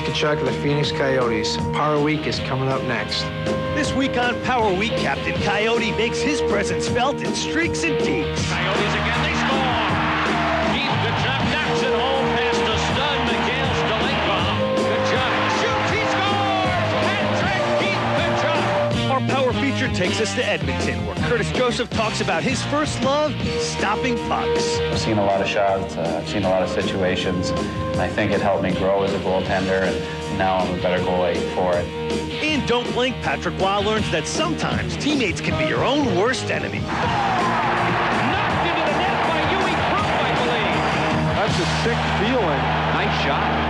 Tkachuk of the Phoenix Coyotes. Power Week is coming up next. This week on Power Week, Captain Coyote makes his presence felt in streaks and deeks. Coyotes again, they score! Keith Tkachuk knocks it home past the stud, Mikhail Stolenko. Tkachuk shoots, he scores! Hat-trick, Keith Tkachuk! Our Power feature takes us to Edmonton, where Curtis Joseph talks about his first love, stopping pucks. I've seen a lot of shots, I've seen a lot of situations, and I think it helped me grow as a goaltender, and now I'm a better goalie for it. And don't blink, Patrick Waugh learns that sometimes teammates can be your own worst enemy. Knocked into the net by Yui Krupp, I believe. That's a sick feeling. Nice shot.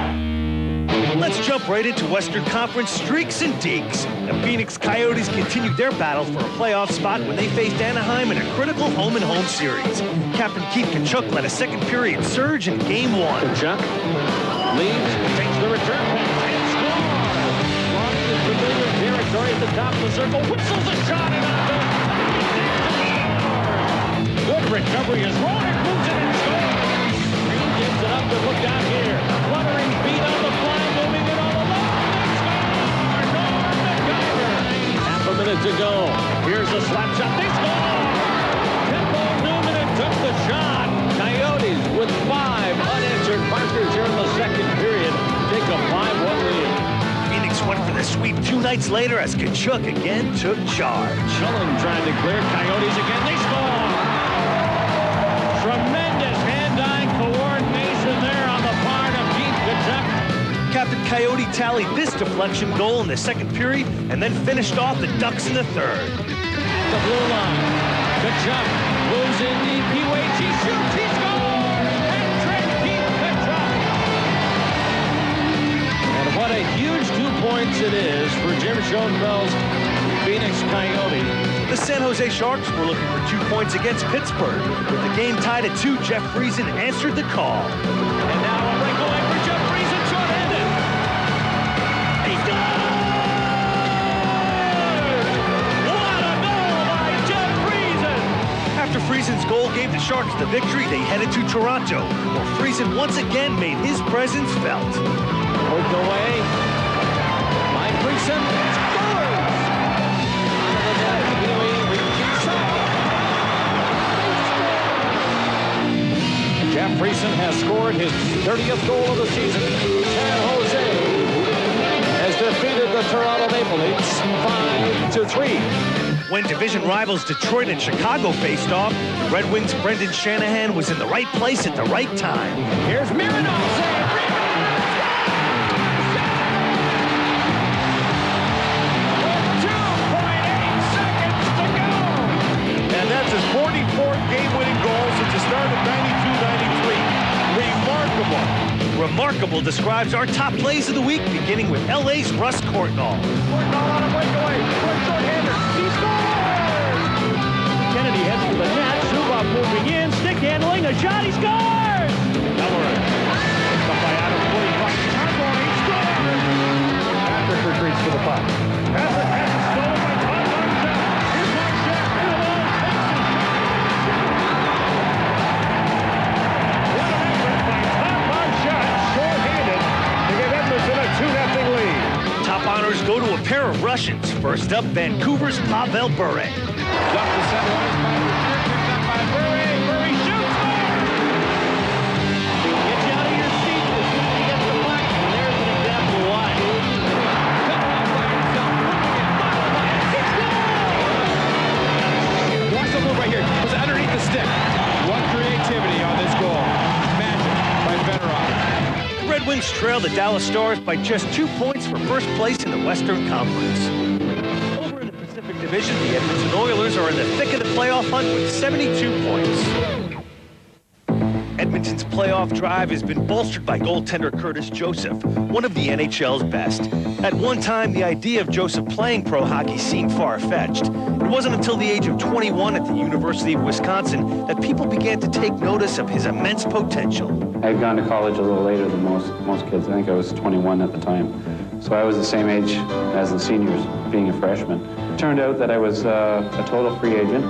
Let's jump right into Western Conference streaks and deeks. The Phoenix Coyotes continued their battle for a playoff spot when they faced Anaheim in a critical home-and-home series. Captain Keith Tkachuk led a second period surge in Game 1. Tkachuk leads, takes the return pass, and scores! Long in familiar territory at the top of the circle, whistles a shot and out. Good recovery as Roy moves it and scores! Green gives it up to look down here. Fluttering feet on the fly, moving it all along. They score! Norm McIver! Half a minute to go. Here's a slap shot. They score! Tempo Newman took the shot. Coyotes with 5 unanswered markers here in the second period take a 5-1 lead. Phoenix went for the sweep 2 nights later as Tkachuk again took charge. Schilling trying to clear. Coyotes again. They score! Tremendous hand-eye coordination there on the part of Keith Tkachuk. Captain Coyote tallied this deflection goal in the second period and then finished off the Ducks in the third. The blue line. Tkachuk moves in deep. He waits. He shoots. He scores! Hat-trick, Keith Tkachuk. And what a huge 2 points it is for Jim Schoenfeld's Phoenix Coyote. The San Jose Sharks were looking for 2 points against Pittsburgh. With the game tied at 2, Jeff Friesen answered the call. And now a breakaway for Jeff Friesen, short-handed. He scores! What a goal by Jeff Friesen! After Friesen's goal gave the Sharks the victory, they headed to Toronto, where Friesen once again made his presence felt. Worked away by Friesen. Scores! Out of the net, Huey reaches up. Jeff Friesen has scored his 30th goal of the season. San Jose has defeated the Toronto Maple Leafs 5-3. When division rivals Detroit and Chicago faced off, the Red Wings' Brendan Shanahan was in the right place at the right time. Here's Mironov. 2.8 seconds to go. And that's his 44th game-winning goal since the start of 92-93. Remarkable. Remarkable describes our top plays of the week, beginning with LA's Russ Courtnall. Courtnall on a breakaway. Quick short-hander. He scores! Kennedy heads for the net. Zubov moving in. Stick handling. A shot. He scores! Ellerin. Picked up by Adam Woody. Harmon. He scores! Patrick retreats to the puck. Patrick has it stolen by Tom Marchand. Here's Marchand. In the ball. What an effort by Tom Marchand. Short-handed to give Edmonton a 2-0 lead. Top honors go to a pair of Russians. First up, Vancouver's Pavel Bure. Dumped the center ice by Boucher, picked up by Bure. Bure shoots. Get you out of your seat as soon as he gets the puck. And there's an example of why. Cut off by himself. Followed by it. He scores! Watch the move right here. It was underneath the stick. What creativity on this goal. Magic by Fedorov. The Red Wings trail the Dallas Stars by just 2 points for first place in the Western Conference. Over in the Pacific Division, the Edmonton Oilers are in the thick of the playoff hunt with 72 points. Edmonton's playoff drive has been bolstered by goaltender Curtis Joseph, one of the NHL's best. At one time, the idea of Joseph playing pro hockey seemed far-fetched. It wasn't until the age of 21 at the University of Wisconsin that people began to take notice of his immense potential. I had gone to college a little later than most kids. I think I was 21 at the time. So I was the same age as the seniors, being a freshman. It turned out that I was a total free agent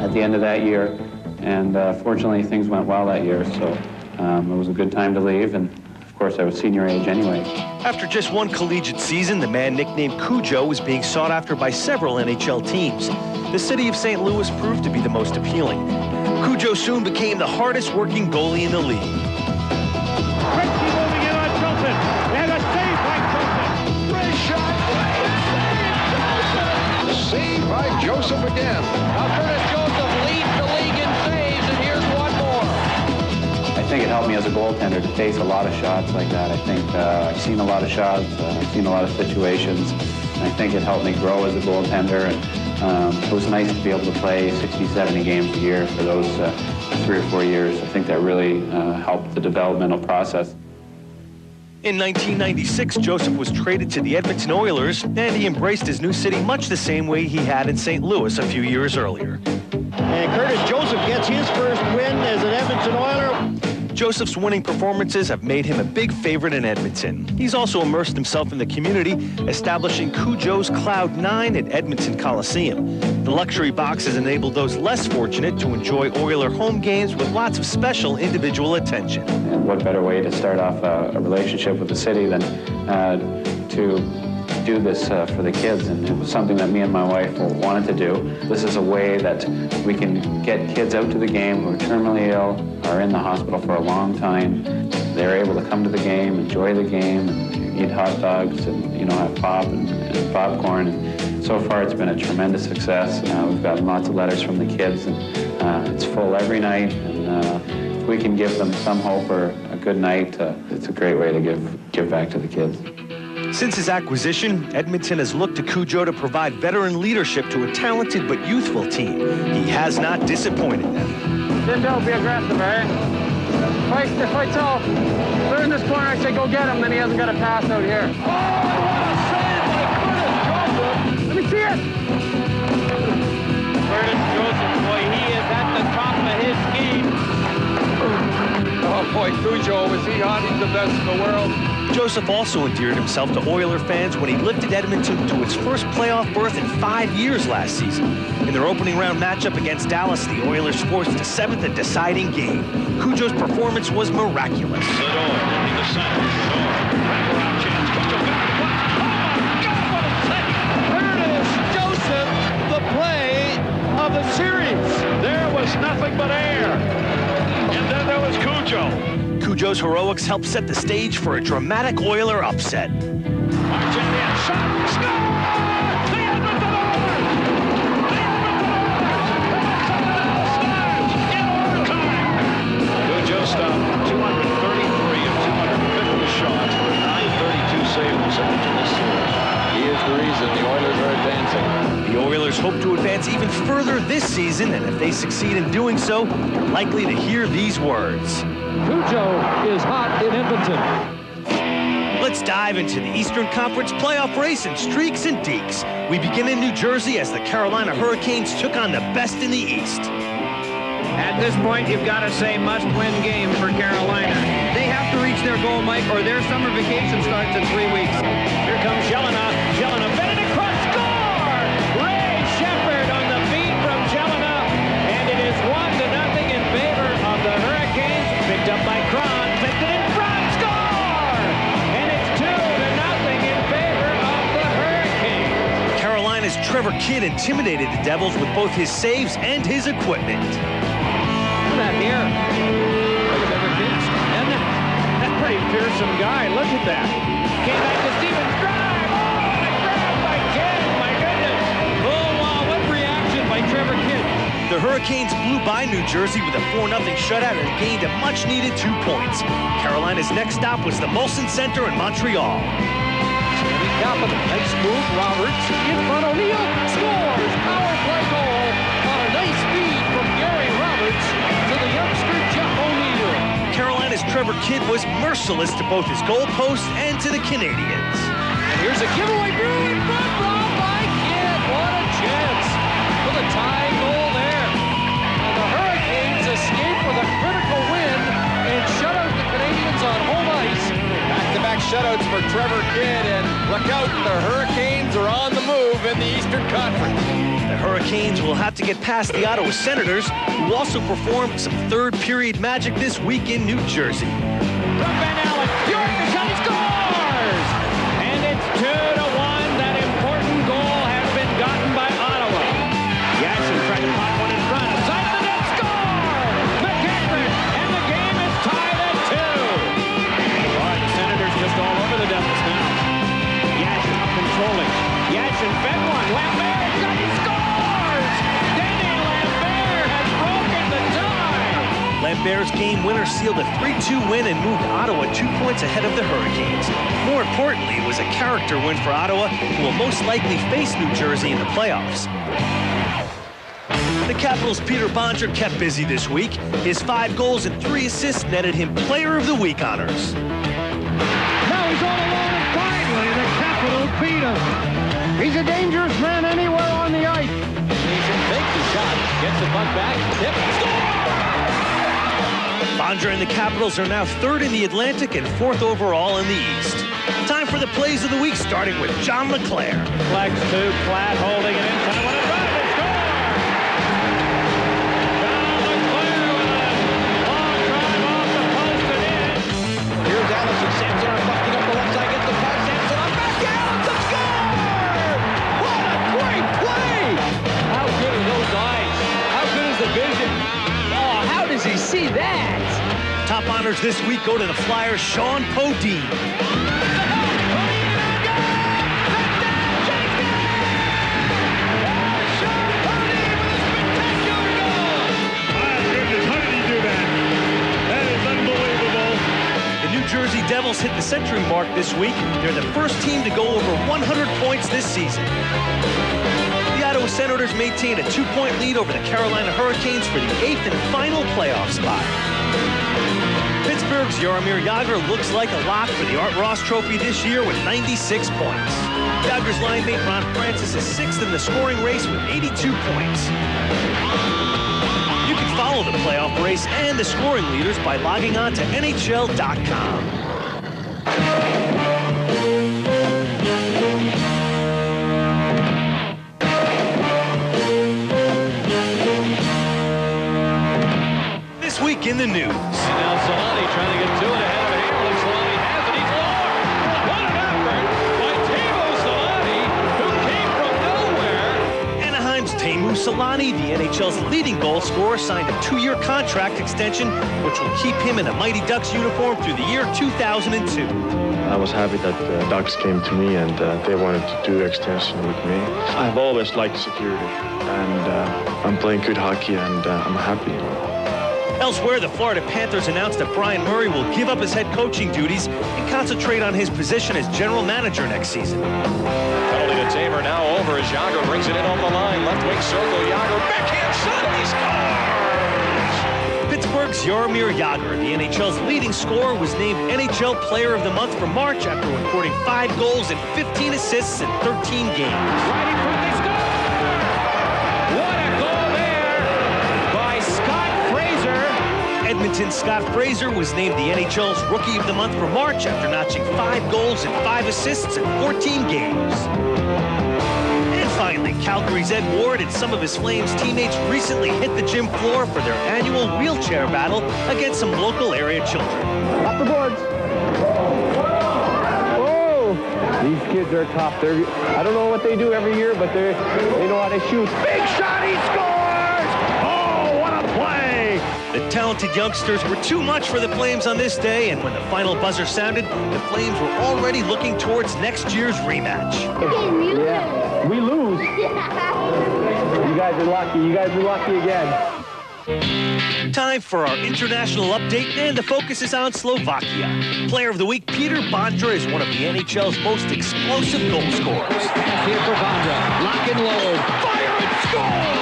at the end of that year. And fortunately, things went well that year, so it was a good time to leave. And of course, I was senior age anyway. After just one collegiate season, the man nicknamed Cujo was being sought after by several NHL teams. The city of St. Louis proved to be the most appealing. Cujo soon became the hardest working goalie in the league. Gretzky moving in on Chilton. And a save by Chilton. Great shot. Saved by Joseph again. Now Curtis Joseph leads the league in saves, and here's one more. I think it helped me as a goaltender to face a lot of shots like that. I think I've seen a lot of shots, I've seen a lot of situations, and I think it helped me grow as a goaltender. And it was nice to be able to play 60, 70 games a year for those 3 or 4 years. I think that really helped the developmental process. In 1996, Joseph was traded to the Edmonton Oilers, and he embraced his new city much the same way he had in St. Louis a few years earlier. And Curtis Joseph gets his first win as an Edmonton Oiler. Joseph's winning performances have made him a big favorite in Edmonton. He's also immersed himself in the community, establishing Cujo's Cloud 9 at Edmonton Coliseum. The luxury box has enabled those less fortunate to enjoy Oiler home games with lots of special individual attention. And what better way to start off a relationship with the city than to do this for the kids, and it was something that me and my wife wanted to do. This is a way that we can get kids out to the game who are terminally ill, are in the hospital for a long time. They're able to come to the game, enjoy the game, and eat hot dogs, and have pop and popcorn. And so far, it's been a tremendous success. We've gotten lots of letters from the kids, and it's full every night. And if we can give them some hope or a good night, it's a great way to give back to the kids. Since his acquisition, Edmonton has looked to Cujo to provide veteran leadership to a talented but youthful team. He has not disappointed them. Then don't be aggressive, eh? If I tell they're in this corner, I say go get him, then he hasn't got a pass out here. Oh, what a save by Curtis Joseph. Let me see it! Curtis Joseph, boy, he is at the top of his game. Oh boy, Cujo, is he hot? He's the best in the world. Joseph also endeared himself to Oiler fans when he lifted Edmonton to its first playoff berth in 5 years last season. In their opening round matchup against Dallas, the Oilers forced a 7th and deciding game. Cujo's performance was miraculous. Sador in the center. Sador, wraparound chance. Cujo got it. Oh my God, what a save! Curtis Joseph, the play of the series. There was nothing but air. And then there was Cujo. Cujo's heroics helped set the stage for a dramatic Oiler upset. Argentine shot, score! The Edmonton Oilers! The Edmonton Oilers! In overtime! Cujo stopped 233 of 250 shots for 932 save percentage in this series. He is the reason the Oilers are advancing. The Oilers hope to advance even further this season, and if they succeed in doing so, they're likely to hear these words. Cujo is hot in Edmonton. Let's dive into the Eastern Conference playoff race in streaks and deeks. We begin in New Jersey as the Carolina Hurricanes took on the best in the East. At this point, you've got to say must-win game for Carolina. They have to reach their goal, Mike, or their summer vacation starts in 3 weeks. Here comes Jelena. Jelena, Benedict cross, score! Ray Shepherd on the feed from Jelena. And it is 1-0 in favor of the Hurricanes. Picked up by Cron, picked it in front, score! And it's 2-0 in favor of the Hurricanes. Carolina's Trevor Kidd intimidated the Devils with both his saves and his equipment. Look at that here. Trevor Kidd. And that pretty fearsome guy. Look at that. Came back to Stevens' drive. Oh, and a grab by Kidd. My goodness. Oh, wow. What reaction by Trevor Kidd. The Hurricanes blew by New Jersey with a 4-0 shutout and gained a much-needed 2 points. Carolina's next stop was the Molson Center in Montreal. Standing top of the nice move. Roberts in front. O'Neill scores. Power play goal on a nice feed from Gary Roberts to the youngster Jeff O'Neill. Carolina's Trevor Kidd was merciless to both his goalpost and to the Canadians. And here's a giveaway. Brew in front. Rob by Kidd. What a chance for the tying goal there. And the Hurricanes escape with a critical win and shut out the Canadians on home ice. Back-to-back shutouts for Trevor Kidd, and look out, the Hurricanes are on the move in the Eastern Conference. The Hurricanes will have to get past the Ottawa Senators, who also performed some third-period magic this week in New Jersey. From Van Allen, Bjork, the shot, he scores! Bears game winner sealed a 3-2 win and moved Ottawa 2 points ahead of the Hurricanes. More importantly, it was a character win for Ottawa, who will most likely face New Jersey in the playoffs. The Capitals' Peter Bondra kept busy this week. His 5 goals and 3 assists netted him Player of the Week honors. Now he's all alone, and finally the Capitals beat him. He's a dangerous man anywhere on the ice. Mason fakes the shot, gets the puck back, tip, score! Bondra and the Capitals are now 3rd in the Atlantic and 4th overall in the East. Time for the plays of the week, starting with John LeClair. Flex 2, flat, holding it in time. What a drive, and score! John LeClair with a long drive off the post and in. Here's Allison, Samsonov busting up the left side, gets the pass, Samsonov back to Allison, score! What a great play! How good are those eyes? How good is the vision? Oh, how does he see that? Top honors this week go to the Flyers' Sean Podine. Jersey Devils hit the century mark this week. They're the first team to go over 100 points this season. The Ottawa Senators maintained a 2-point lead over the Carolina Hurricanes for the 8th and final playoff spot. Pittsburgh's Jaromir Jagr looks like a lock for the Art Ross Trophy this year with 96 points. Jagr's line mate Ron Francis is 6th in the scoring race with 82 points. Follow the playoff race and the scoring leaders by logging on to NHL.com. This week in the news. And now Solani trying to get to it ahead of Hamlin. Solani has it. He's lower. What an effort by Teemu Solani, who came from nowhere. Anaheim's Teemu Solani, the NHL's leading goal scorer, signed a 2-year contract extension, which will keep him in a Mighty Ducks uniform through the year 2002. I was happy that the Ducks came to me and they wanted to do the extension with me. I've always liked security, and I'm playing good hockey, and I'm happy. Elsewhere, the Florida Panthers announced that Brian Murray will give up his head coaching duties and concentrate on his position as general manager next season. Penalty to Taber, now over as Jagr brings it in on the line. Left wing circle, Jagr backhand shot, and he scores! Pittsburgh's Jaromir Jagr, the NHL's leading scorer, was named NHL Player of the Month for March after recording 5 goals and 15 assists in 13 games. Right in front, they score! What a goal there by Scott Fraser. Edmonton's Scott Fraser was named the NHL's Rookie of the Month for March after notching 5 goals and 5 assists in 14 games. And finally, Calgary's Ed Ward and some of his Flames teammates recently hit the gym floor for their annual wheelchair battle against some local area children. Off the boards. Oh, these kids are tough. I don't know what they do every year, but they know how to shoot. Big shot, he scores! Oh, what a play! The talented youngsters were too much for the Flames on this day, and when the final buzzer sounded, the Flames were already looking towards next year's rematch. Yeah, we lose. You guys are lucky. You guys are lucky again. Time for our international update, and the focus is on Slovakia. Player of the Week, Peter Bondra, is one of the NHL's most explosive goal scorers. Here for Bondra. Lock and load. Fire and score!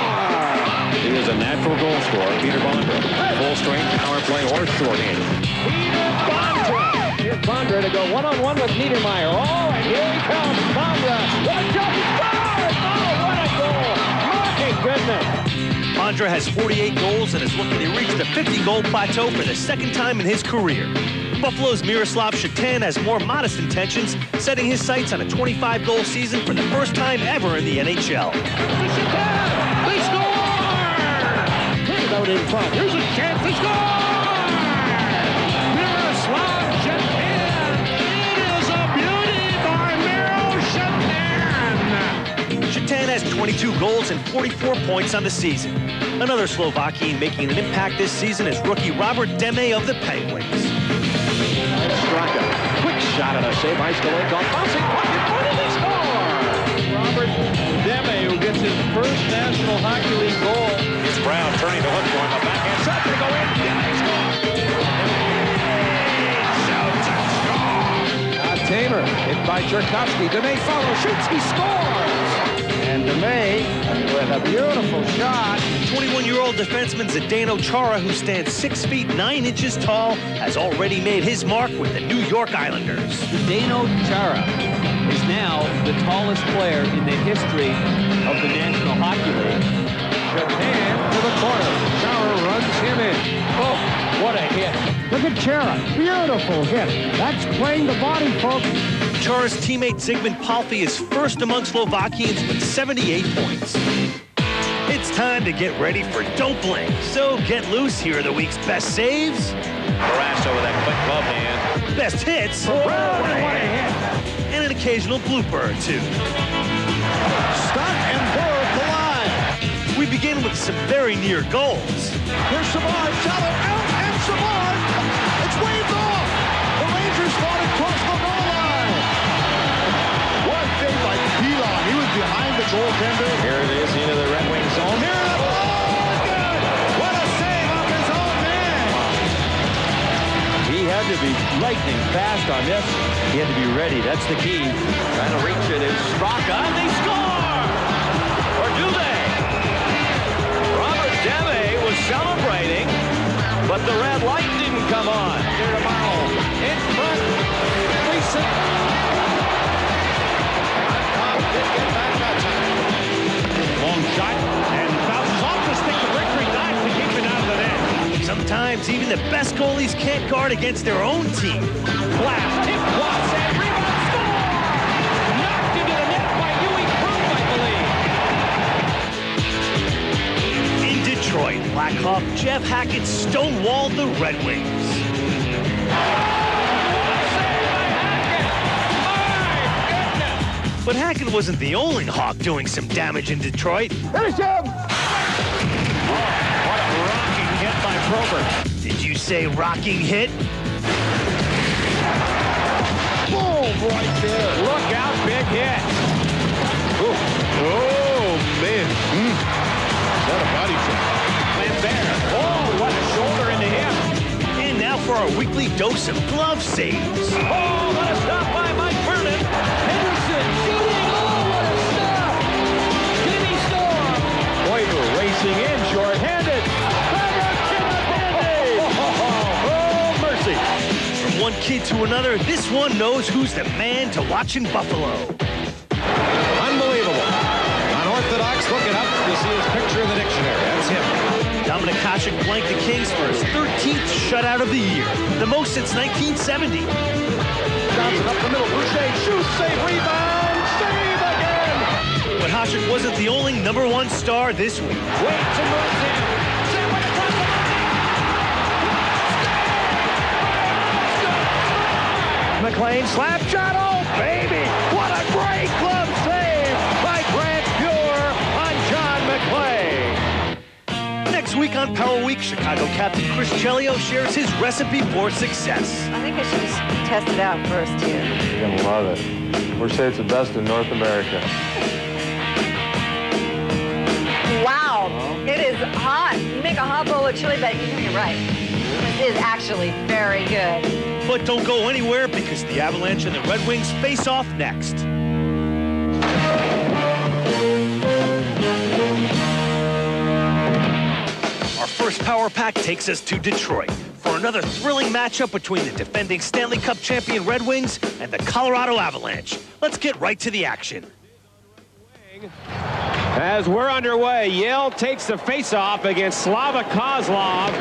He is a natural goal scorer, Peter Bondra. Full strength power play or shorthand. Peter Bondra. Here's Bondra to go one-on-one with Niedermeyer. Oh, and here he comes. Bondra. Watch out, he scores! Oh, what a goal! My goodness. Bondra has 48 goals and is looking to reach the 50-goal plateau for the second time in his career. Buffalo's Miroslav Šatan has more modest intentions, setting his sights on a 25-goal season for the first time ever in the NHL. They score! Turn it out in front. Here's a chance to score! Miroslav Šatan! It is a beauty by Miro Šatan! Šatan has 22 goals and 44 points on the season. Another Slovakian making an impact this season is rookie Robert Deme of the Penguins. Straka. Quick shot and a save. Ice Galore on bouncing puck in front of the score! Robert Deme, who gets his first National Hockey League goal. It's Brown turning the hook for him. A backhand shot to go in. Yeah, he scores! by Jerkowski. DeMay follows, shoots, he scores! And DeMay with a beautiful shot. 21-year-old defenseman Zdeno Chara, who stands 6 feet 9 inches tall, has already made his mark with the New York Islanders. Zdeno Chara is now the tallest player in the history of the National Hockey League. Japan to the corner. Chara runs him in. Oh, what a hit. Look at Chara. Beautiful hit. That's playing the body, folks. Chara's teammate Zygmunt Palffy is first among Slovakians with 78 points. It's time to get ready for Don't Blink. So get loose. Here are the week's best saves. Barrasso with that quick glove hand. Best hits. What a hit. And an occasional blooper or two. Stunt and Burr collide. We begin with some very near goals. Here's Savard. Teller out and Savard. It's waved off. The Rangers fought it across the goal line. What a save by Pilon. He was behind the goaltender. Here it is into the Red Wing zone. Here it is. Oh, good. What a save off his own man. He had to be lightning fast on this. He had to be ready. That's the key. Trying to reach it is Straka, and they score! Or do they? Robert Deme was celebrating, but the red light didn't come on. In front. Gleason. Long shot, and bounces off the stick to Victory. Dives to keep it out of the net. Sometimes even the best goalies can't guard against their own team. Blast, hit, blocks, and rebound, score! Knocked into the net by Huey Cruz, I believe. In Detroit, Blackhawk Jeff Hackett stonewalled the Red Wings. But Hackett wasn't the only Hawk doing some damage in Detroit. Finish him! What a rocking hit by Probert. Did you say rocking hit? Boom, right there. Look out, big hit. Oh, man. What a body shot. Lambert. Oh, what a shoulder into him. And now for our weekly dose of glove saves. Oh, what a stop by Mike Vernon. Henderson shooting. Oh, what a stop. Jimmy Storm. Pointer racing in, short-handed. Oh, mercy. From one kid to another, this one knows who's the man to watch in Buffalo. Unbelievable. Unorthodox, look it up. You'll see his picture in the dictionary. That's him. Dominic Hasek blanked the Kings for his 13th shutout of the year, the most since 1970. Johnson up the middle. Boucher shoots, save, rebound, save again. But Hasek wasn't the only #1 star this week. Waits and moves in. McLean slap shot. Oh, baby. What a great glove save by Grant Pure on John McLean. Next week on Power Week, Chicago captain Chris Chelios shares his recipe for success. I think I should just test it out first, too. You're going to love it. We're saying it's the best in North America. Wow, it is hot. You make a hot bowl of chili, but you're right. This is actually very good. But don't go anywhere because the Avalanche and the Red Wings face off next. Our first Power Pack takes us to Detroit for another thrilling matchup between the defending Stanley Cup champion Red Wings and the Colorado Avalanche. Let's get right to the action. As we're underway, Yale takes the face-off against Slava Kozlov.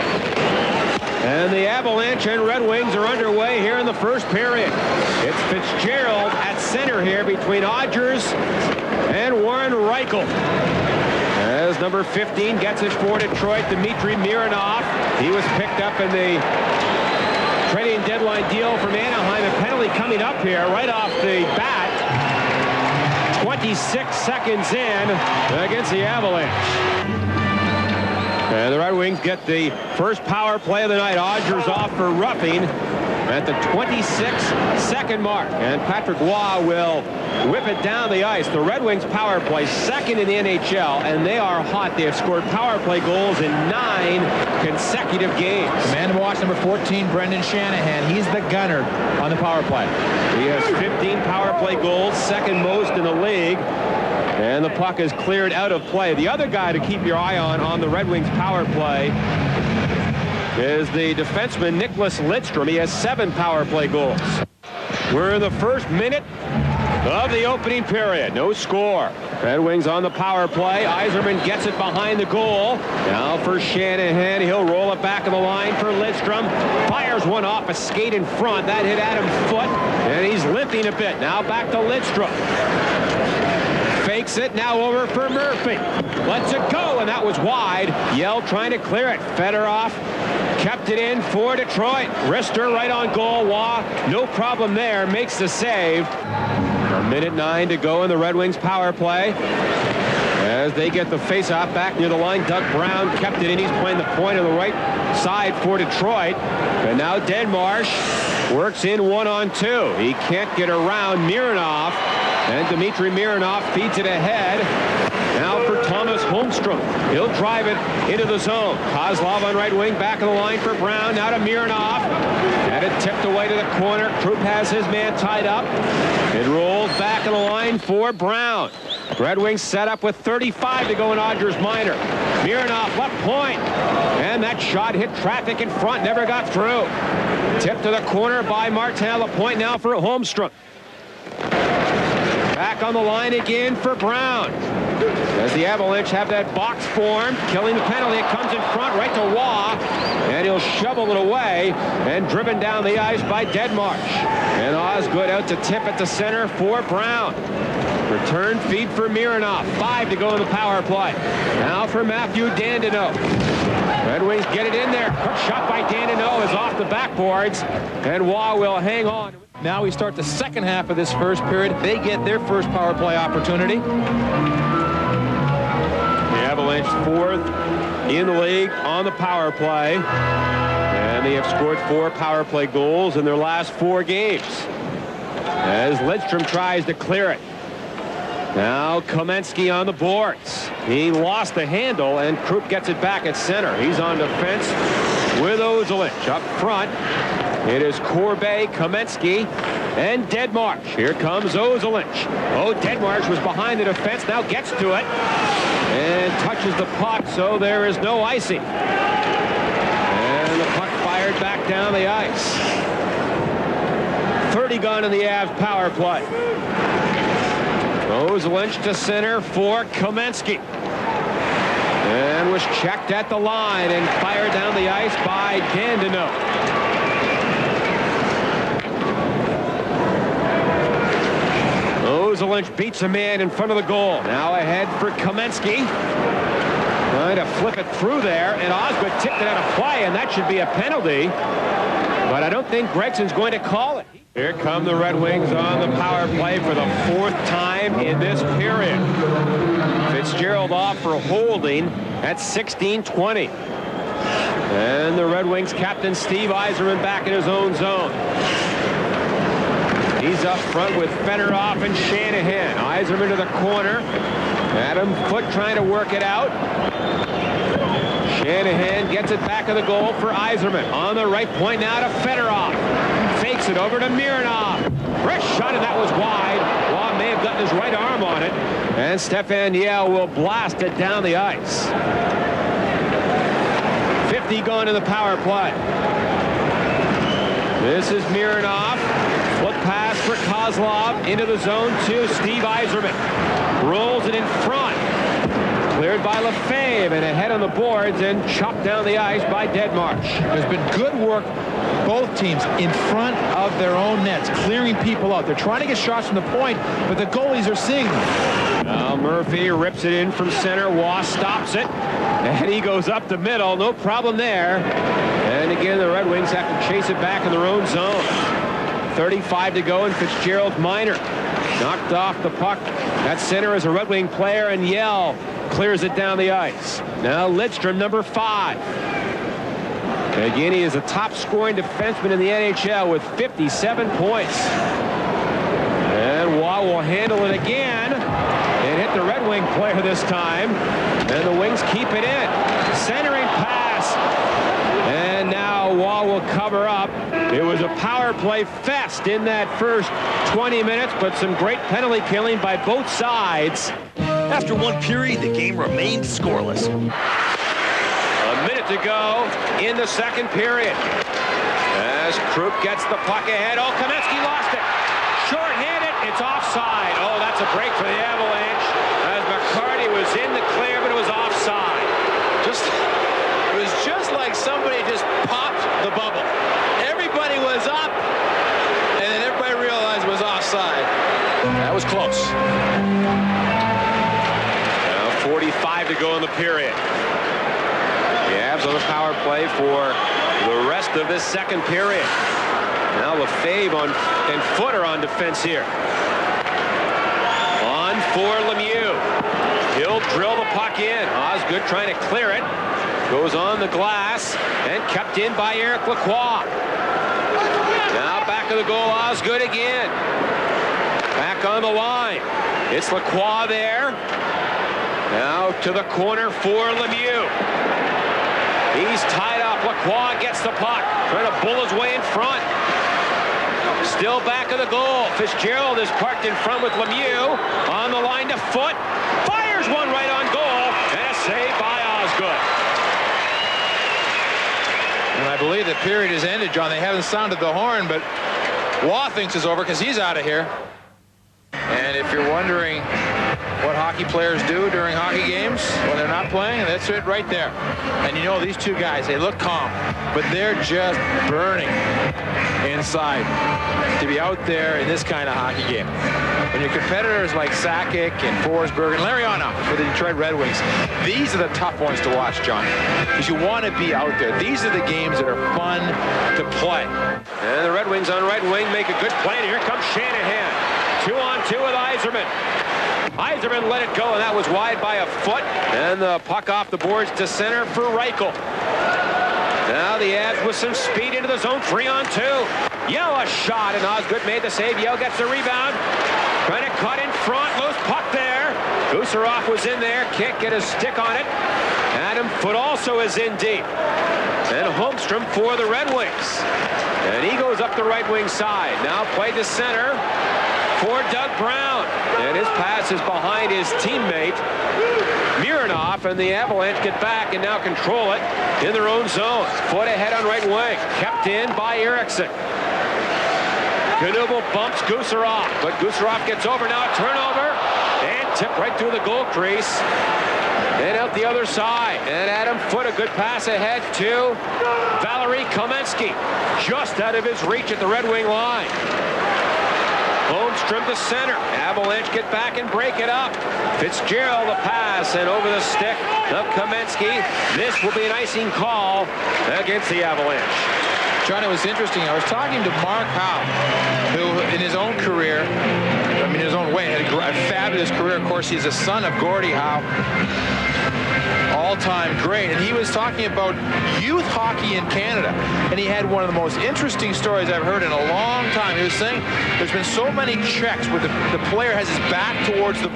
And the Avalanche and Red Wings are underway here in the first period. It's Fitzgerald at center here between Odgers and Warren Reichel. As number 15 gets it for Detroit, Dmitry Mironov. He was picked up in the trading deadline deal from Anaheim. A penalty coming up here right off the bat. 26 seconds in against the Avalanche. And the Red Wings get the first power play of the night. Odgers off for roughing. at the 26-second mark. And Patrick Waugh will whip it down the ice. The Red Wings power play second in the NHL, and they are hot. They have scored power play goals in 9 consecutive games. Man to watch, number 14, Brendan Shanahan. He's the gunner on the power play. He has 15 power play goals, second most in the league. And the puck is cleared out of play. The other guy to keep your eye on the Red Wings power play is the defenseman Nicholas Lidstrom. He has 7 power play goals. We're in the first minute of the opening period. No score. Red Wings on the power play. Yzerman gets it behind the goal. Now for Shanahan. He'll roll it back on the line for Lidstrom. Fires one off a skate in front. That hit Adam Foote, and he's limping a bit. Now back to Lidstrom. Fakes it, now over for Murphy. Lets it go, and that was wide. Yell trying to clear it. Fedorov kept it in for Detroit. Rister right on goal. Waugh, no problem there, makes the save. A minute 9 to go in the Red Wings power play. As they get the face-off back near the line, Doug Brown kept it in. He's playing the point on the right side for Detroit. And now Denmarsh works in 1-on-2. He can't get around Mironov. And Dmitry Mironov feeds it ahead. Now for Thomas Holmstrom. He'll drive it into the zone. Kozlov on right wing, back of the line for Brown. Now to Mironov. And it tipped away to the corner. Krupp has his man tied up. It rolls back of the line for Brown. Red Wings set up with 35 to go in Odgers Minor. Mironov left point. And that shot hit traffic in front, never got through. Tipped to the corner by Martin. A point now for Holmstrom. Back on the line again for Brown. As the Avalanche have that box formed, killing the penalty. It comes in front right to Waugh, and he'll shovel it away, and driven down the ice by Denmarsh. And Osgood out to tip at the center for Brown. Return feed for Mironov. 5 to go in the power play. Now for Matthew Dandenault. Red Wings get it in there. Quick shot by Dandenault is off the backboards, and Waugh will hang on. Now we start the second half of this first period. They get their first power play opportunity. The Avalanche 4th in the league on the power play. And they have scored 4 power play goals in their last 4 games. As Lidstrom tries to clear it. Now Kamensky on the boards. He lost the handle, and Krupp gets it back at center. He's on defense with Ozolinsh. Up front, it is Corbet, Kamensky, and Denmarsh. Here comes Ozolinsh. Oh, Denmarsh was behind the defense, now gets to it, and touches the puck, so there is no icing. And the puck fired back down the ice. 30 gone in the Avs power play. Ozolinsh to center for Kamensky. And was checked at the line and fired down the ice by Dandenault. Ozolinsh beats a man in front of the goal. Now ahead for Kamensky. Trying to flip it through there, and Osgood tipped it out of play, and that should be a penalty. But I don't think Gregson's going to call it. Here come the Red Wings on the power play for the 4th time in this period. Fitzgerald off for holding at 16:20. And the Red Wings captain Steve Yzerman back in his own zone. He's up front with Fedorov and Shanahan. Yzerman to the corner. Adam Foote trying to work it out. Shanahan gets it back of the goal for Yzerman. On the right point now to Fedorov. Fakes it over to Mironov. Fresh shot, and that was wide. Waugh may have gotten his right arm on it. And Stefan Yell will blast it down the ice. 50 gone in the power play. This is Mironov. Flip pass for Kozlov into the zone to Steve Yzerman. Rolls it in front. Cleared by Lefebvre, and ahead on the boards and chopped down the ice by Denmarsh. There's been good work, both teams, in front of their own nets, clearing people out. They're trying to get shots from the point, but the goalies are seeing them. Now Murphy rips it in from center. Waugh stops it, and he goes up the middle. No problem there. And again, the Red Wings have to chase it back in their own zone. 35 to go in Fitzgerald's minor. Knocked off the puck. At center is a Red Wing player, and Yell clears it down the ice. Now Lidstrom, number 5. Again, he is the top-scoring defenseman in the NHL with 57 points. And Waugh will handle it again and hit the Red Wing player this time. And the Wings keep it in. Centering pass. And now Waugh will cover up. It was a power play fest in that first 20 minutes, but some great penalty killing by both sides. After one period, the game remained scoreless. A minute to go in the second period. As Krupp gets the puck ahead. Oh, Kamensky lost it. Short-handed. It's offside. Oh, that's a break for the Avalanche. As McCarty was in the clear, but it was offside. It was just like somebody just popped the bubble. Everybody was up, and then everybody realized it was offside. That was close. Now 45 to go in the period. The Avs on the power play for the rest of this second period. Now Lefebvre and Footer on defense here. On for Lemieux. He'll drill the puck in. Osgood trying to clear it. Goes on the glass and kept in by Eric Lacroix. Now back of the goal, Osgood again. Back on the line. It's Lacroix there. Now to the corner for Lemieux. He's tied up. Lacroix gets the puck. Trying to bull his way in front. Still back of the goal. Fitzgerald is parked in front with Lemieux. On the line to Foot. Fires one right on goal. And a save by Osgood. And I believe the period is ended, John. They haven't sounded the horn, but Waugh thinks it's over because he's out of here. And if you're wondering what hockey players do during hockey games when they're not playing, that's it right there. And you know, these two guys, they look calm, but they're just burning inside to be out there in this kind of hockey game. When your competitors like Sakic and Forsberg and Lariana for the Detroit Red Wings, these are the tough ones to watch, John, because you want to be out there. These are the games that are fun to play. And the Red Wings on right wing make a good play, and here comes Shanahan. 2-on-2 with Yzerman. Yzerman let it go, and that was wide by a foot. And the puck off the boards to center for Reichel. Now the Avs with some speed into the zone, 3-on-2. Yell a shot, and Osgood made the save. Yell gets the rebound. Trying to cut in front, loose puck there. Gusarov was in there, can't get his stick on it. Adam Foote also is in deep. And Holmstrom for the Red Wings. And he goes up the right wing side. Now played to center for Doug Brown. And his pass is behind his teammate, Mironov, and the Avalanche get back and now control it in their own zone. Foot ahead on right wing, kept in by Eriksson. Knuble bumps Gusarov, but Gusarov gets over, now a turnover, and tipped right through the goal crease. And out the other side, and Adam Foote, a good pass ahead to Valerie Kamensky, just out of his reach at the Red Wing line. Holmstrom to center. Avalanche get back and break it up. Fitzgerald the pass and over the stick of Kamensky. This will be an icing call against the Avalanche. John, it was interesting. I was talking to Mark Howe, who in his own career, in his own way, had a fabulous career. Of course, he's a son of Gordie Howe. All-time great, and he was talking about youth hockey in Canada, and he had one of the most interesting stories I've heard in a long time. He was saying there's been so many checks where the player has his back towards the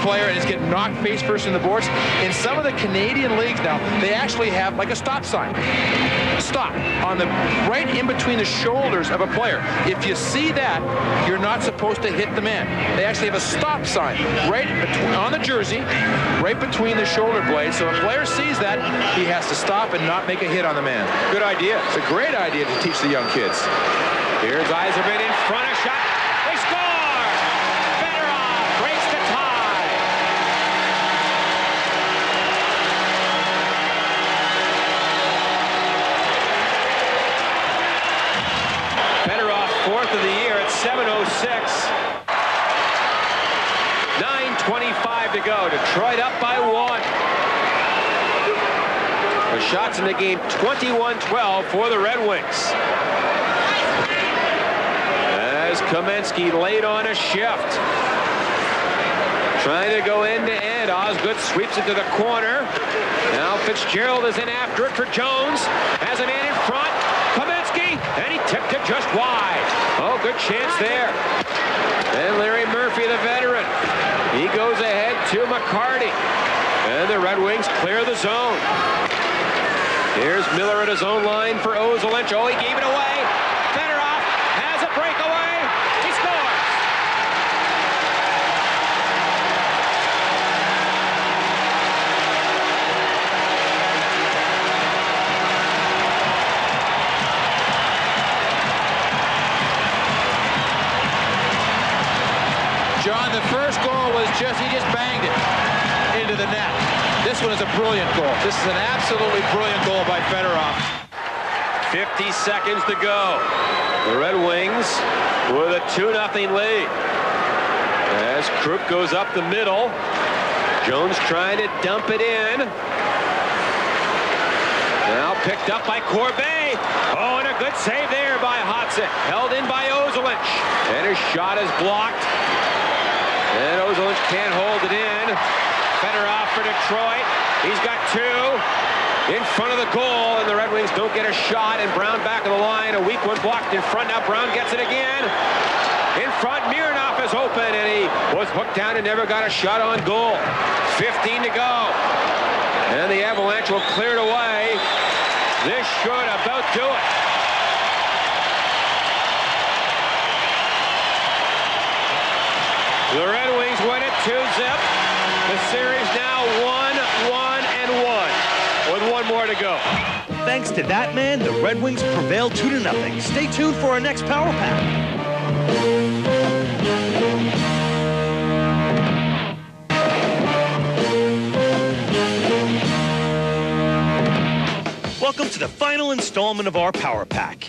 player and is getting knocked face first in the boards. In some of the Canadian leagues now, they actually have like a stop sign. Stop on the right in between the shoulders of a player. If you see that, you're not supposed to hit the man. They actually have a stop sign right on the jersey, right between the shoulder blades. So if a player sees that, he has to stop and not make a hit on the man. Good idea. It's a great idea to teach the young kids. Here's Yzerman in front, a shot. They score! Fedorov breaks the tie. Fedorov, fourth of the year at 7:06. 9:25 to go. Detroit up by 1. The shots in the game, 21-12 for the Red Wings. As Kamensky laid on a shift. Trying to go end-to-end. Osgood sweeps it to the corner. Now Fitzgerald is in after it for Jones. Has a man in front. Kaminsky, and he tipped it just wide. Oh, good chance there. And Larry Murphy, the veteran. He goes ahead to McCarty. And the Red Wings clear the zone. Here's Miller at his own line for Ozolinsh. Oh, he gave it away. Fedorov has a breakaway. He scores. John, the first goal was he just banged it into the net. This one is a brilliant goal. This is an absolutely brilliant goal by Fedorov. 50 seconds to go. The Red Wings with a 2-0 lead. As Krupp goes up the middle. Jones trying to dump it in. Now picked up by Corbet. Oh, and a good save there by Hodson. Held in by Ozolinsh. And his shot is blocked. And Ozolinsh can't hold it in. Fedorov for Detroit. He's got two in front of the goal, and the Red Wings don't get a shot. And Brown back of the line. A weak one blocked in front. Now Brown gets it again. In front, Mironov is open, and he was hooked down and never got a shot on goal. 15 to go. And the Avalanche will clear it away. This should about do it. The Red Wings win it 2-0. The series now 1-1-1 with one more to go. Thanks to that man, the Red Wings prevail 2-0. Stay tuned for our next Power Pack. Welcome to the final installment of our Power Pack.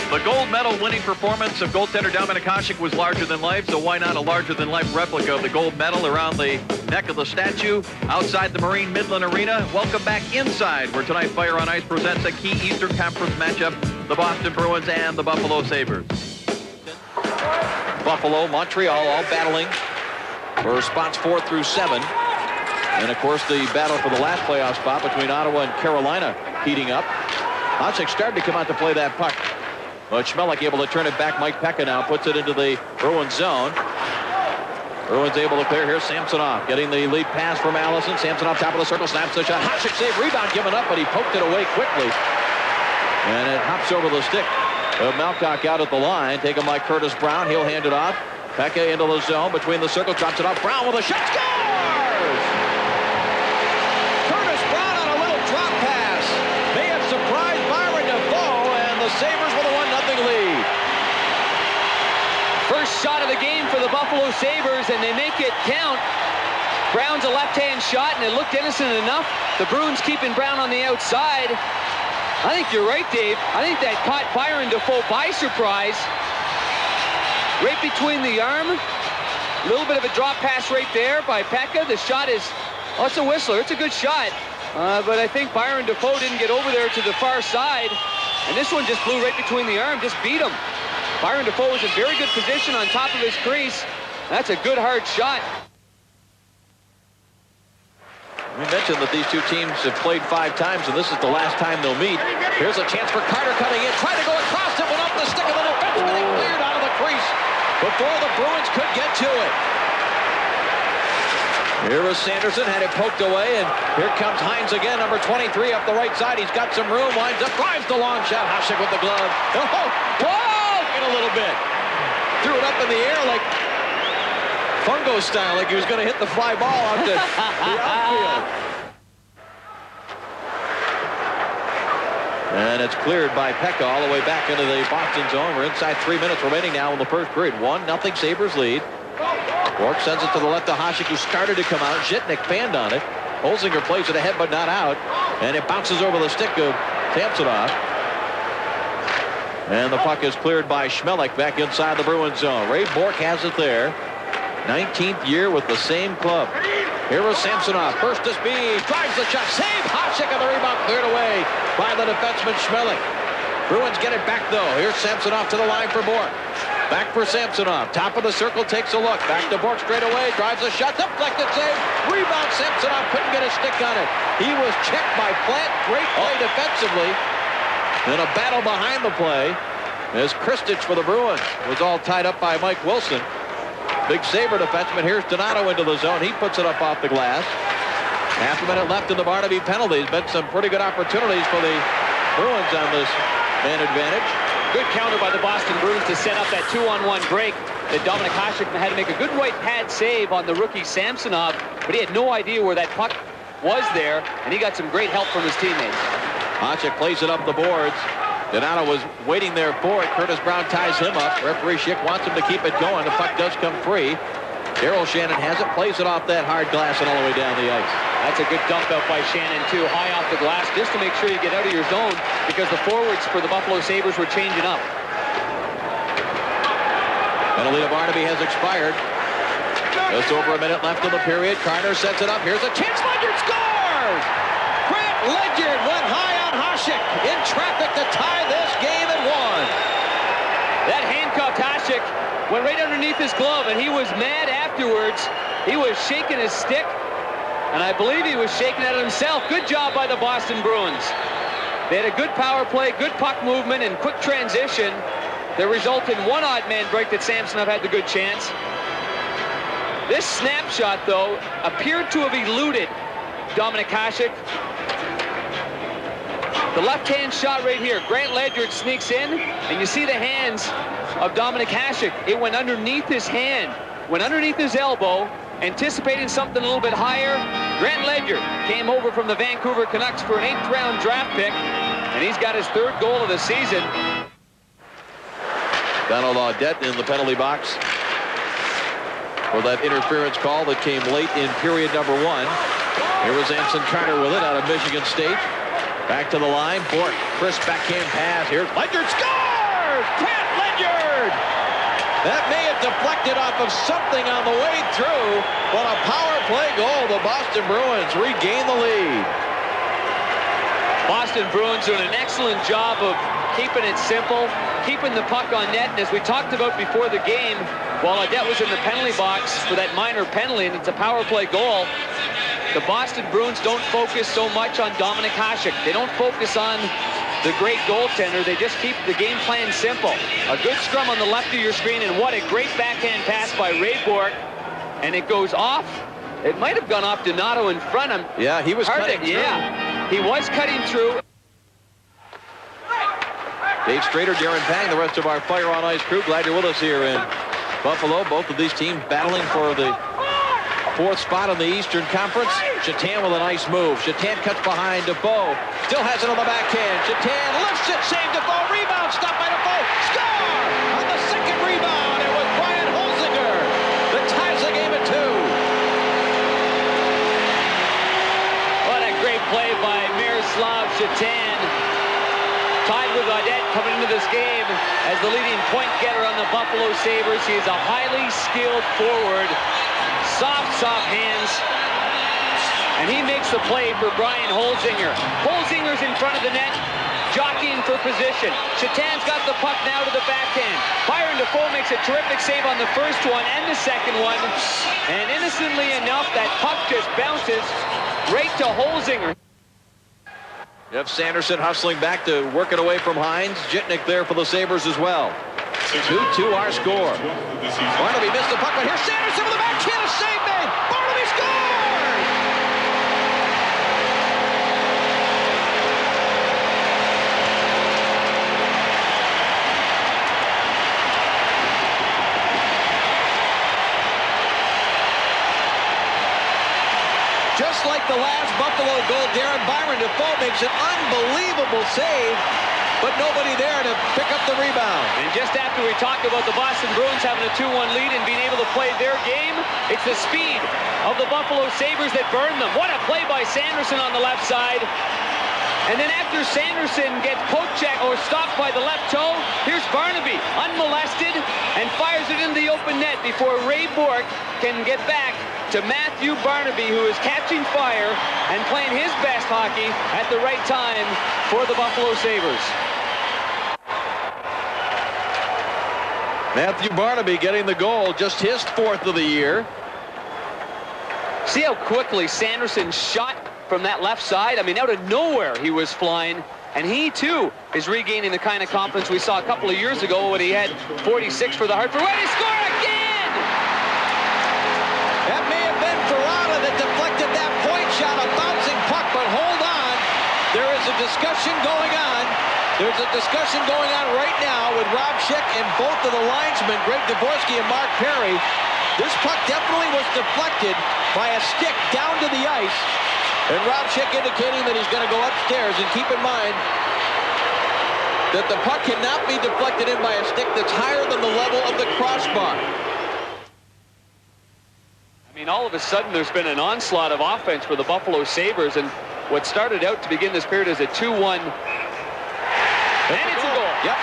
The gold medal winning performance of goaltender Dominik Hasek was larger than life, so why not a larger than life replica of the gold medal around the neck of the statue outside the Marine Midland Arena? Welcome back inside, where tonight Fire on Ice presents a key Eastern Conference matchup, the Boston Bruins and the Buffalo Sabres. Buffalo, Montreal all battling for spots 4 through 7. And of course the battle for the last playoff spot between Ottawa and Carolina heating up. Hasek started to come out to play that puck. But Schmelik able to turn it back. Mike Pekka now puts it into the Bruins zone. Bruins able to clear here. Samsonov getting the lead pass from Allison. Samsonov top of the circle, snaps the shot. Hasek save, rebound given up, but he poked it away quickly. And it hops over the stick of Malcock out at the line. Taken by Curtis Brown. He'll hand it off. Pekka into the zone between the circle, drops it off. Brown with a shot, scores! Curtis Brown on a little drop pass. May have surprised Byron Defoe, and the Sabres with a 1-0 lead. First shot of the game for the Buffalo Sabres, and they make it count. Brown's a left-hand shot, and it looked innocent enough. The Bruins keeping Brown on the outside. I think you're right, Dave. I think that caught Byron Defoe by surprise. Right between the arm. A little bit of a drop pass right there by Pekka. The shot is, oh, it's a whistler. It's a good shot. But I think Byron Defoe didn't get over there to the far side. And this one just flew right between the arm, just beat him. Byron Defoe was in very good position on top of his crease. That's a good hard shot. We mentioned that these two teams have played 5 times, and this is the last time they'll meet. Here's a chance for Carter coming in, trying to go across it, went off the stick of the defenseman, and cleared out of the crease before the Bruins could get to it. Here was Sanderson, had it poked away, and here comes Hines again, number 23 up the right side. He's got some room, winds up, drives the long shot. Hasek with the glove. Oh, whoa! In a little bit. Threw it up in the air like fungo style, like he was going to hit the fly ball out to the outfield. And it's cleared by Pekka all the way back into the Boston zone. We're inside 3 minutes remaining now in the first period. 1-0 Sabres lead. Bork sends it to the left to Hasek, who started to come out. Zhitnik fanned on it. Holzinger plays it ahead, but not out. And it bounces over the stick of Samsonov. And the puck is cleared by Schmelik back inside the Bruins zone. Ray Bork has it there. 19th year with the same club. Here is Samsonov. First to speed. Drives the shot. Save. Hasek on the rebound. Cleared away by the defenseman Schmelik. Bruins get it back, though. Here's Samsonov to the line for Bork. Back for Samsonov. Top of the circle, takes a look. Back to Bork straight away. Drives a shot. Deflected save. Rebound. Samsonov couldn't get a stick on it. He was checked by Plant. Great play defensively. Then a battle behind the play as Kristich for the Bruins was all tied up by Mike Wilson. Big Sabre defenseman. Here's Donato into the zone. He puts it up off the glass. Half a minute left in the Barnaby penalty. Been some pretty good opportunities for the Bruins on this man advantage. Good counter by the Boston Bruins to set up that 2-on-1 break that Dominik Hasek had to make a good white pad save on the rookie Samsonov, but he had no idea where that puck was there, and he got some great help from his teammates. Hasek plays it up the boards. Donato was waiting there for it. Curtis Brown ties him up. Referee Schick wants him to keep it going. The puck does come free. Daryl Shannon has it, plays it off that hard glass and all the way down the ice. That's a good dump out by Shannon, too, high off the glass, just to make sure you get out of your zone, because the forwards for the Buffalo Sabres were changing up. Penalty to Barnaby has expired. Just over a minute left in the period. Carter sets it up. Here's a chance. Ledyard scores! Grant Ledyard went high on Hasek in traffic to tie this game at 1. That handcuffed Hasek went right underneath his glove, and he was mad afterwards. He was shaking his stick, and I believe he was shaking at it himself. Good job by the Boston Bruins. They had a good power play, good puck movement, and quick transition that resulted in one odd man break that Samsonov had the good chance. This snapshot, though, appeared to have eluded Dominik Hasek. The left-hand shot right here. Grant Ledyard sneaks in, and you see the hands of Dominik Hasek. It went underneath his hand, went underneath his elbow, anticipating something a little bit higher. Grant Ledyard came over from the Vancouver Canucks for an 8th-round draft pick, and he's got his 3rd goal of the season. Donald Audette in the penalty box for that interference call that came late in period number 1. Here was Anson Carter with it out of Michigan State. Back to the line. Bork, crisp backhand pass. Here's Ledyard scores! Grant Ledyard! That may have deflected off of something on the way through, but a power play goal. The Boston Bruins regain the lead. Boston Bruins doing an excellent job of keeping it simple, keeping the puck on net, and as we talked about before the game, while Audette was in the penalty box for that minor penalty, and it's a power play goal, the Boston Bruins don't focus so much on Dominik Hasek. They don't focus on the great goaltender. They just keep the game plan simple. A good scrum on the left of your screen, and what a great backhand pass by Ray Bork. And it goes off. It might have gone off Donato in front of him. Yeah, he was cutting through. Yeah, he was cutting through. Dave Strader, Darren Pang, the rest of our Fire on Ice crew, glad you're with us here in Buffalo. Both of these teams battling for the 4th spot in the Eastern Conference. Chetan with a nice move. Chetan cuts behind Defoe. Still has it on the backhand. Chetan lifts it. Save Defoe. Rebound. Stopped by Defoe. Score! On the 2nd rebound, it was Brian Holzinger that ties the game at 2. What a great play by Miroslav Chetan. Tied with Audette coming into this game as the leading point getter on the Buffalo Sabres. He is a highly skilled forward. Soft hands. And he makes the play for Brian Holzinger. Holzinger's in front of the net, jockeying for position. Chetan's got the puck now to the backhand. Byron Defoe makes a terrific save on the first one and the second one. And innocently enough, that puck just bounces right to Holzinger. Jeff Sanderson hustling back to work it away from Hines. Jitnik there for the Sabres as well. 2-2 our score. Barnaby missed the puck, but here's Sanderson with the backhand. A save made. Barnaby scores! Just like the last Buffalo goal, Darren Byron Defoe makes an unbelievable save, but nobody there to pick up the rebound. And just after we talked about the Boston Bruins having a 2-1 lead and being able to play their game, it's the speed of the Buffalo Sabres that burned them. What a play by Sanderson on the left side. And then after Sanderson gets poke-checked or stopped by the left toe, here's Barnaby, unmolested, and fires it into the open net before Ray Bork can get back to Matthew Barnaby, who is catching fire and playing his best hockey at the right time for the Buffalo Sabres. Matthew Barnaby getting the goal, just his 4th of the year. See how quickly Sanderson shot from that left side? I mean, out of nowhere he was flying. And he, too, is regaining the kind of confidence we saw a couple of years ago when he had 46 for the Hartford. Way to score again! That may have been Ferrara that deflected that point shot, a bouncing puck, but hold on. There is a discussion going on. There's a discussion going on right now with Rob Schick and both of the linesmen, Greg Dvorsky and Mark Perry. This puck definitely was deflected by a stick down to the ice. And Rob Schick indicating that he's going to go upstairs. And keep in mind that the puck cannot be deflected in by a stick that's higher than the level of the crossbar. I mean, all of a sudden, there's been an onslaught of offense for the Buffalo Sabres. And what started out to begin this period as a 2-1. And it's a goal. Yep.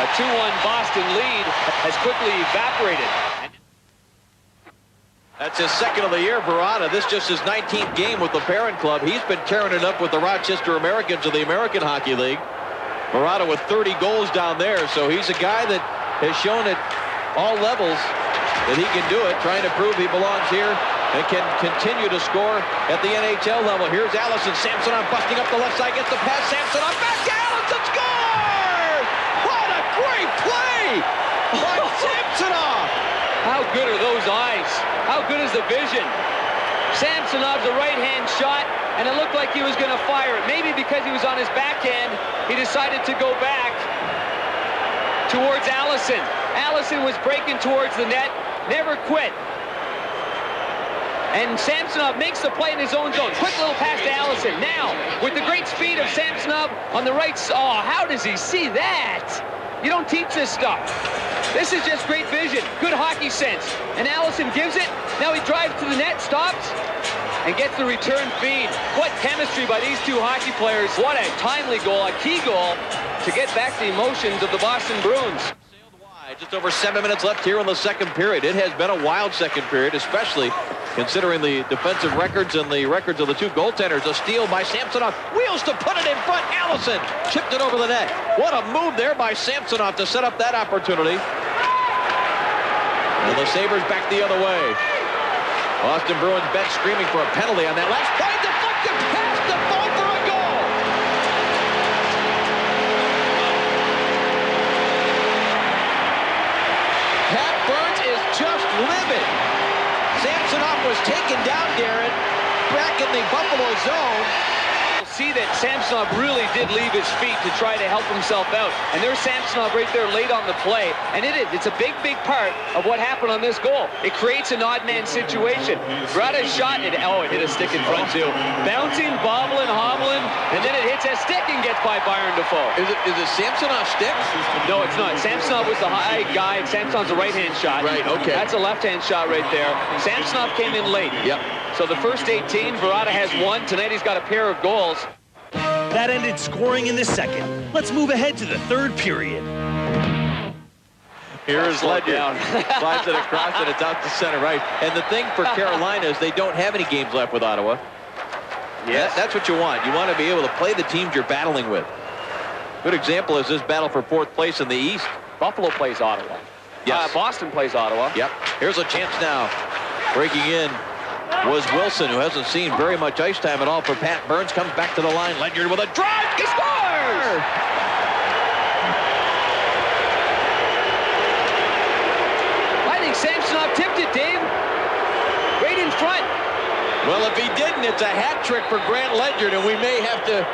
A 2-1 Boston lead has quickly evaporated. That's his 2nd of the year, Verada. This just his 19th game with the parent club. He's been tearing it up with the Rochester Americans of the American Hockey League. Verada with 30 goals down there, so he's a guy that has shown at all levels that he can do it, trying to prove he belongs here and can continue to score at the NHL level. Here's Allison. Samsonov busting up the left side, gets the pass. Samsonov back to Allison, score! What a great play by Samsonov! How good are those eyes? How good is the vision? Samsonov's a right-hand shot, and it looked like he was going to fire it. Maybe because he was on his backhand, he decided to go back towards Allison. Allison was breaking towards the net, never quit. And Samsonov makes the play in his own zone. Quick little pass to Allison. Now, with the great speed of Samsonov on the right side. Oh, how does he see that? You don't teach this stuff. This is just great vision, good hockey sense. And Allison gives it. Now he drives to the net, stops, and gets the return feed. What chemistry by these two hockey players. What a timely goal, a key goal to get back the emotions of the Boston Bruins. Just over 7 minutes left here in the 2nd period. It has been a wild 2nd period, especially considering the defensive records and the records of the two goaltenders. A steal by Samsonov. Wheels to put it in front. Allison chipped it over the net. What a move there by Samsonov to set up that opportunity. And the Sabres back the other way. Boston Bruins bench screaming for a penalty on that last play. Deflected pass to fall for a goal. Pat Burns is just livid. Samsonov was taken down, Darren, back in the Buffalo zone. See that Samsonov really did leave his feet to try to help himself out. And there's Samsonov right there late on the play. And it's a big, big part of what happened on this goal. It creates an odd man situation. Brada shot it. Oh, it hit a stick in front too. Bouncing, bobbling, hobbling, and then it hits a stick and gets by Byron Dafoe. Is it Samsonov's stick? No, it's not. Samsonov was the high guy, and Samsonov's a right-hand shot. Right, okay. That's a left-hand shot right there. Samsonov came in late. Yep. So the first 18, Verada has 1. Tonight he's got a pair of goals. That ended scoring in the 2nd. Let's move ahead to the 3rd period. Here is Ledyard. Slides it across and it's out to center right. And the thing for Carolina is they don't have any games left with Ottawa. Yes. That's what you want. You want to be able to play the teams you're battling with. Good example is this battle for 4th place in the East. Buffalo plays Ottawa. Yes. Boston plays Ottawa. Yep. Here's a chance now. Breaking in was Wilson, who hasn't seen very much ice time at all for Pat Burns. Comes back to the line. Ledyard with a drive. He scores! I think Samsonov tipped it, Dave. Right in front. Well, if he didn't, it's a hat trick for Grant Ledyard, and we may have to...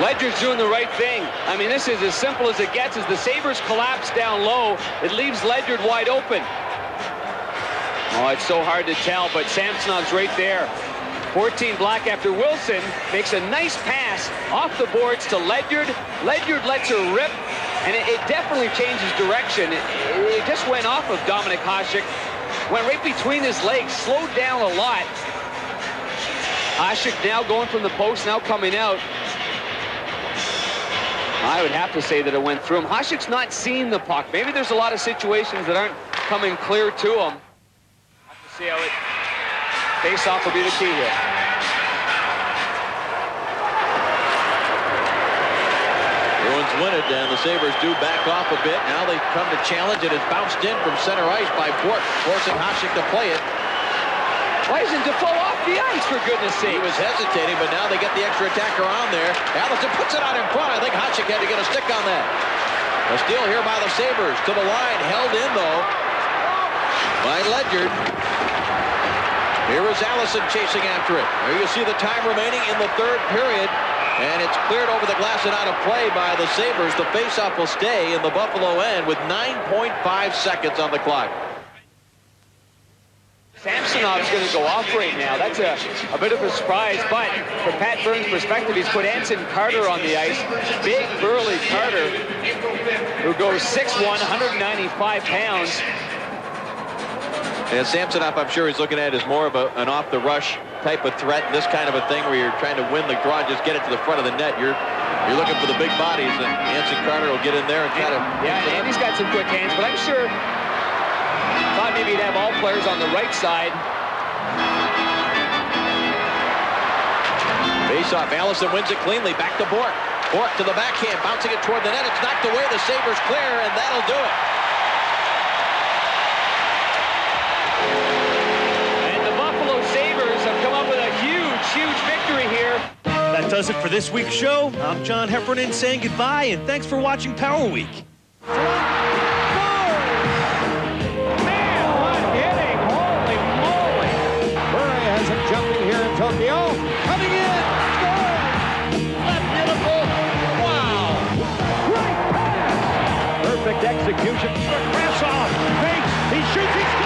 Ledyard's doing the right thing. I mean, this is as simple as it gets. As the Sabres collapse down low, it leaves Ledyard wide open. Oh, it's so hard to tell, but Samsonov's right there. 14 black after Wilson makes a nice pass off the boards to Ledyard. Ledyard lets her rip, and it definitely changes direction. It just went off of Dominik Hasek, went right between his legs, slowed down a lot. Hasek now going from the post, now coming out. I would have to say that it went through him. Hasek's not seeing the puck. Maybe there's a lot of situations that aren't coming clear to him. Have to see how it... Face-off will be the key here. win it, and the Sabres do back off a bit. Now they come to challenge. It is bounced in from center ice by Bork, forcing Hasek to play it. Why isn't Defoe off the ice, for goodness sake? He was hesitating, but now they get the extra attacker on there. Allison puts it out in front. I think Hasek had to get a stick on that. A steal here by the Sabres. To the line, held in, though, by Ledyard. Here is Allison chasing after it. There you see the time remaining in the third period. And it's cleared over the glass and out of play by the Sabres. The faceoff will stay in the Buffalo end with 9.5 seconds on the clock. Samsonov's going to go off right now. That's a bit of a surprise, but from Pat Burns' perspective, he's put Anson Carter on the ice. Big, burly Carter, who goes 6'1", 195 pounds. And Samsonov, I'm sure he's looking at it as more of an off-the-rush type of threat. This kind of a thing where you're trying to win the draw, just get it to the front of the net. You're looking for the big bodies, and Anson Carter will get in there and try to... Yeah, and he's got some quick hands, but I'm sure thought maybe he'd have all players on the right side. Face-off, Allison wins it cleanly. Back to Bork. Bork to the backhand, bouncing it toward the net. It's knocked away. The Sabres clear, and that'll do it. Have come up with a huge victory here. That does it for this week's show. I'm John Heffernan saying goodbye, and thanks for watching Power Week. Man, what hitting! Holy moly! Murray has him jumping here in Tokyo. Coming in! Scoring! That's beautiful! Wow! Great pass! Perfect execution. Krasov fakes. He shoots. He scores!